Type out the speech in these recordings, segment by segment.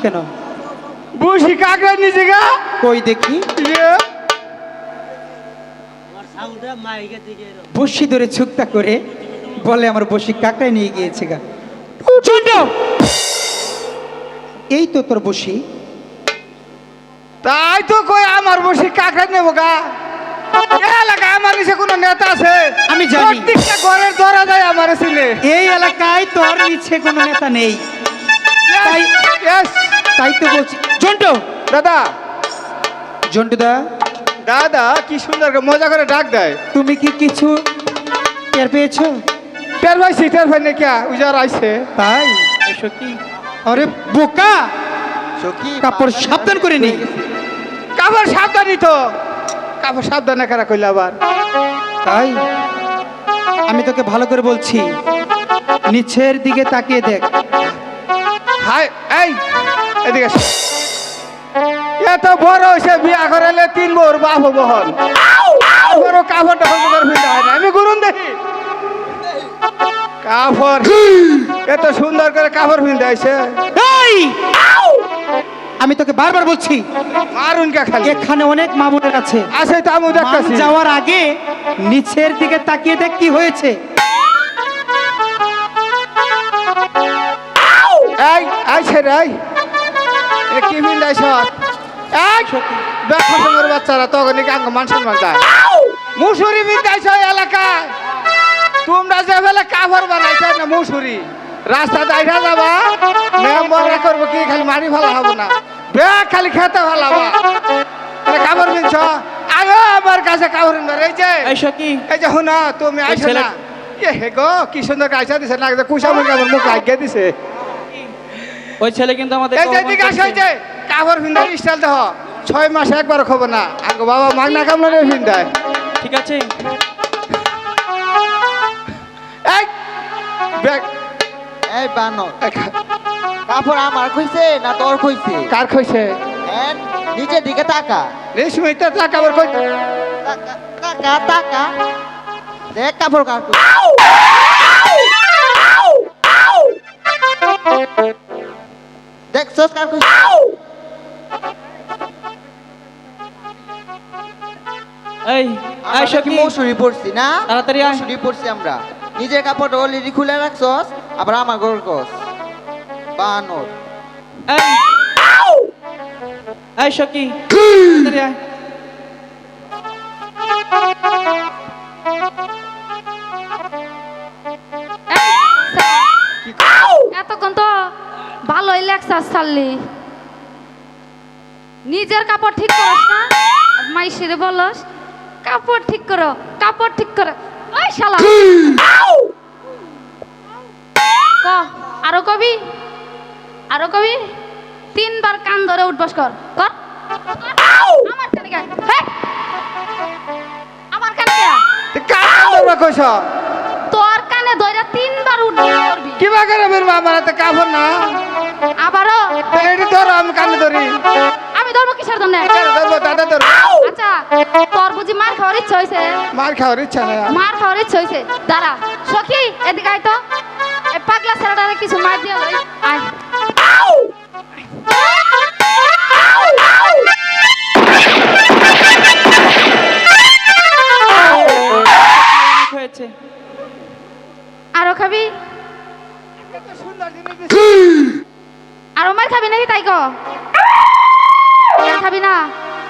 কেন বসি কাকড়া নিচে গা কই দেখি বসি ধরে ছুকতা করে বলে আমার বসি কাকড়ায় নিয়ে গিয়েছে গা। এই তো তোর বসি। তাই তো কই আমার বসি কাকড়া নেবো গা। এলাকা আমার নিচে কোনো নেতা আছে? আমি জানি। প্রত্যেকটা ঘরের ধরা যায় আমার ছেলে। এই এলাকায় তোর নিচে কোনো নেতা নেই। তাই তো বলছি। জন্টু দাদা, জন্টু দা, দাদা কি সুন্দর মজা করে ডাক দেয়। তুমি কি কিছু টের পেয়েছো? টের পাইছি, টের পাই না কে উজার আইছে তাই? সখী, আরে বোকা, সখী কাপড় সাবধান করে নি। কাপড় সাবধানই তো, কাপড় সাবধানে কারা কইলা আবার। তাই আমি তোকে ভালো করে বলছি, নিচের দিকে তাকিয়ে দেখ। হাই এই এদিকে এসো। এত বড় হয়েছে বিয়া করালে 3 বউর বাপ বহন বড় কাপড় তখন তোমার ভিড় হয় না। আমি গুরুন দেখি কাপড় এত সুন্দর করে কাপড় ভিন্দে আইছে। এই আমি তোকে বারবার বলছি, মারুন কে খালি। এখানে অনেক মামুনের আছে, আছে তো আমি দেখতাছি। যাওয়ার আগে নিচের দিকে তাকিয়ে দেখ কি হয়েছে। এই আইছে রে, এ কি ভিন্দাইছ? এই দেখা সময়ের বাচ্চারা তখন আঙ্গ মান সম্মান যায়। মুসুরি ভিন্দাইছ এলাকায়। তোমরা যে বেলা কাপড় বানাইছ না মুসুরি, রাস্তা দাইরা যাবা মেম্বার করবো কি খালি মারি ফেলা হবো না, ব্যাগ খালি খেতে ফেলাবা। কাপড় কিনছ আয়ো আমার কাছে কাপড় কিনবার। এই যে হুনা তুমি আইছো না, এ হে গো কি সুন্দর কাইসা দিছে না, কুসামুর কাপড় মুখ লাগিয়ে দিছে। ওই ছেলে কিন্তু আমাদের এই যে দিকে আসো, এই যে কাপড় ভিন্দার স্টাইল দেখ 6 মাসে একবার খবর না। আগে বাবা মাগনা কামলা ভিন্দায়। ঠিক আছে এই ব্যাগ এই বানো কাপড় আমার কইছে না তোর কইছে? কার কইছে? নিচের দিকে তাকা। রেশমি তো তা কাপড় কই তাকা তাকা দেখ কাপড় কার কইছে। দেখ সস কার কইছে। এই আমরা কি মশুরি পড়ছি না? তাড়াতাড়ি আয়। মশুরি পড়ছি আমরা। নিজের কাপড় অলরেডি খুলে রাখছস, আবার আমার ঘর কস বানর। এই এই সখী তাড়াতাড়ি আয়। এতক্ষণ তো ভালোই লেকচার ছাড়লি, নিজের কাপড় ঠিক করস না, মাইসিরে বলস কাপড় ঠিক করো, কাপড় ঠিক করো। ওই শালা ক আরো কবি, আরো কবি 3 বার কান ধরে উঠবস কর কর। আমার কানে গায়, হেই আমার কানে গায়। কার কান্দবা কইছ? তোর কানে ধরে 3 বার উঠবস করবি। কি বা করে বের আমার হাতে কাপড় না, আবারও এটা ধরো আমি কানে ধরি। আমি ধরবো কিসের জন্য? ধরবো দাদা ধরো। আচ্ছা তোর বুঝি মার খাওয়ার ইচ্ছা হয়েছে? মার খাওয়ার ইচ্ছা নাই। মার খাওয়ার ইচ্ছা হয়েছে, দাঁড়া সখী এদিকে আয় তো, এই পাগলা ছেলেটারে কিছু মার দিয়ে লই আয়। হয়েছে আরো খাবি? আরো মার খাবি নাকি? তাই কো খাবি না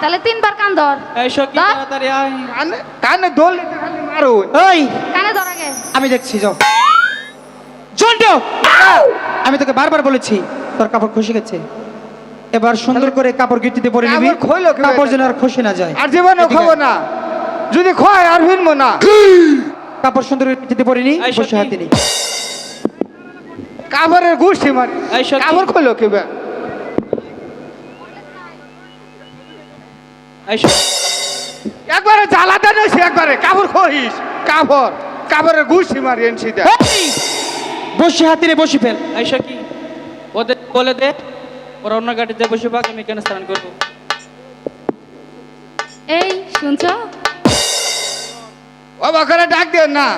তাহলে 3 বার কান ধর। এই সখী ধর। তাড়াতাড়ি আয়। কানে কানে দোল দিতে খালি মারুন। এই কানে ধর আগে। আমি দেখছি, যাও জন্টু। আমি তোকে বারবার বলেছি তোর কাপড় খসে গেছে, এবার সুন্দর করে কাপড় গিট্টিতে পরে নিবি, কাপড় খোলো কি কাপড় যেন আর খসে না যায়। আর জীবনও খাবো না, যদি খয় আর ভিনবো না। কাপড় সুন্দর করে গিট্টিতে পরে নি, এই বসে সখী। হাতে নি। কাপড়ের গুষ্টি মারি, এই সখী। কাপড় খোলো কি বে? এই শোন, একবারে জ্বালাতে নইছে একবারে কাপড় খহিস কাপড়ের গুছি মারি এনছি দে এই, বসি হাতিরে বসি ফেল। এই সখী, ওদের বলে দে ওরা অন্য গাড়িতে বসে পাক, আমি এখানে স্নান করবো। এই শুনছো, ও বাকরে ডাক দিও না,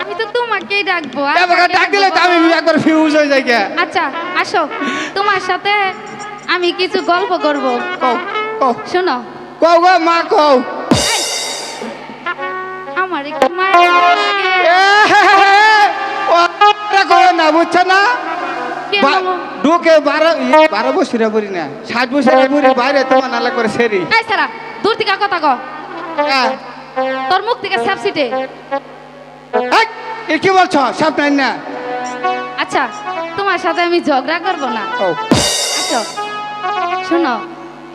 আমি তো তোমাকেই ডাকবো। আর এ বাকরে কাকে ডাক দিলে তো ডাকবো? আমি একবার ফিউজ হয়ে যাই গে। আচ্ছা আসো, তোমার সাথে আমি কিছু গল্প করব। কও কও শোনো, কও গো মা কও। এই, আমার একটু মায়ের লাগে। এ হে হে হে, ও এটা করে না বুঝছ না, কেন মামু? ঢুকে 12 বছরে পড়ি না 60 বছরে পড়ি বাইরে তোমার নালা করে সেরি। এই সারা, দূর থেকে কথা কও, হ্যাঁ, তোর মুখ থেকে স্যাপসিটে। এই, এ কি বলছো সব নাই না। আচ্ছা, তোমার সাথে আমি ঝগড়া করব না। ও আসো, শোনো,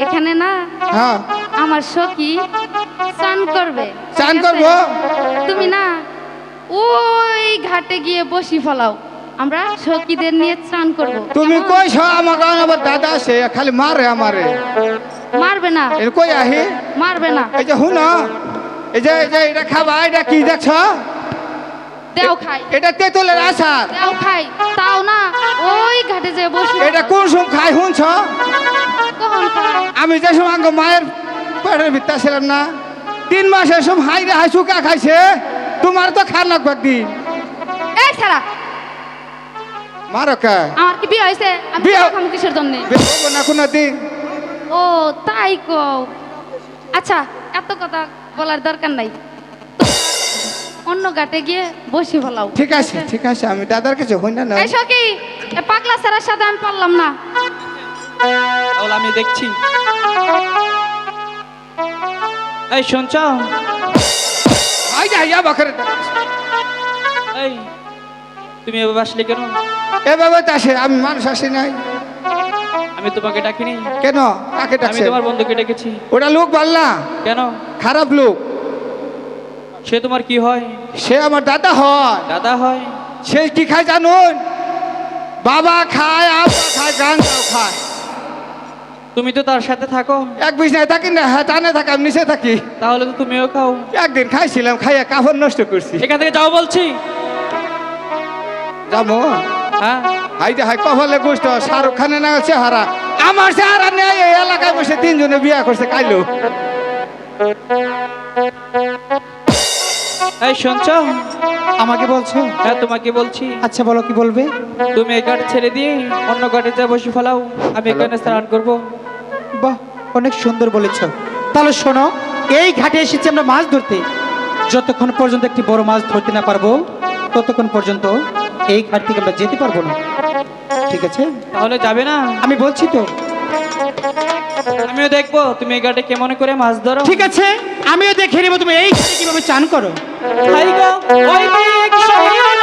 এখানে না হ্যাঁ, আমার সখী স্নান করবে। স্নান ঠিক আছে? করবো? তুমি না ওই ঘাটে গিয়ে বসি ফলাও, আমরা সখীদের নিয়ে স্নান করব। তুমি কেমন? কইছো আমার গান আবার দাদা আছে খালি মারে আমারে। মারবে না, এর কই আহি মারবে না, এই যে হুন, এই যে এটা খাবা, এটা কি দেখছ, দেও খাই, এটা তেঁতুলের আচার। দেও খাই, তাও না ওই ঘাটে যে বসি। এটা কোন সময় খাই শুনছ, কখন খাই? আমি যে সময় আঙ্গ মায়ের পেটের ভিতরে ছিলাম না 3 মাসের সময় হাই রে হাই শুকা খাইছে, তোমার তো খান লাগবে একদিন। এই সারা, মারো কে আমার কি বিয়ে হয়েছে? আমি বিয়ে- বিয়ে খাম কিসের জন্য? বেরোবো না কোনো দিন। ও তাই কও। আচ্ছা, এত কথা বলার দরকার নাই, অন্য ঘাটে গিয়ে বসি ফলাও। ঠিক আছে ঠিক আছে, আমি দাদার কাছে হই না না। এই সখী, এ পাগলা স্যারের সাথে আমি পারলাম না। তাহলে আমি দেখছি। এই শুনছ, আই যা ইয়া বাকরে এই তুমি এভাবে আসলে কেন? এভাবে তো আসে, আমি মানুষ আসি নাই আমি তোমাকে ডাকিনি, কেন, কাকে আমি ডাকছে? তোমার বন্ধুকে ডেকেছি। ওটা লোক বাল্লা, কেন? খারাপ লোক। সে তোমার কি হয়? সে আমার দাদা হয়। দাদা হয়? সে কি খায় জানুন, বাবা খায়, আপা খায়, গানটাও খায়। তুমি তো তার সাথে থাকো, এক বিছনায় থাকি না, হ্যাঁ টানে থাকি, আমি নিচে থাকি। তাহলে তো তুমিও খাও। একদিন খাইছিলাম, খাইয়া কাপড় নষ্ট করছি। এখান থেকে যাও বলছি। যাবো হ্যাঁ, হাই যে হাই কপালে গুষ্ট, শাহরুখ খানের না চেহারা, আমার চেহারা নেই। এই এলাকায় বসে 3 জনে বিয়া করছে কাইলো। এই শুনছ, আমাকে বলছো? হ্যাঁ তোমাকে বলছি। আচ্ছা বলো, কি বলবে? তুমি এই ঘাট ছেড়ে দিয়ে অন্য ঘাটে যা বসে ফেলাও, আমি এখানে স্নান করবো। বাহ, অনেক সুন্দর বলেছ। তাহলে শোনো, এই ঘাটে এসেছি আমরা মাছ ধরতে। যতক্ষণ পর্যন্ত একটি বড় মাছ ধরতে না পারবো, ততক্ষণ পর্যন্ত এই ঘাট থেকে আমরা যেতে পারবো না। ঠিক আছে? তাহলে যাবে না? আমি বলছি তো। আমিও দেখবো তুমি এই ঘাটে কেমন করে মাছ ধরো। ঠিক আছে, আমিও দেখে নেবো তুমি এই ঘাটে কিভাবে চান করো। হাই গো, ওই মেঘ সরিয়ে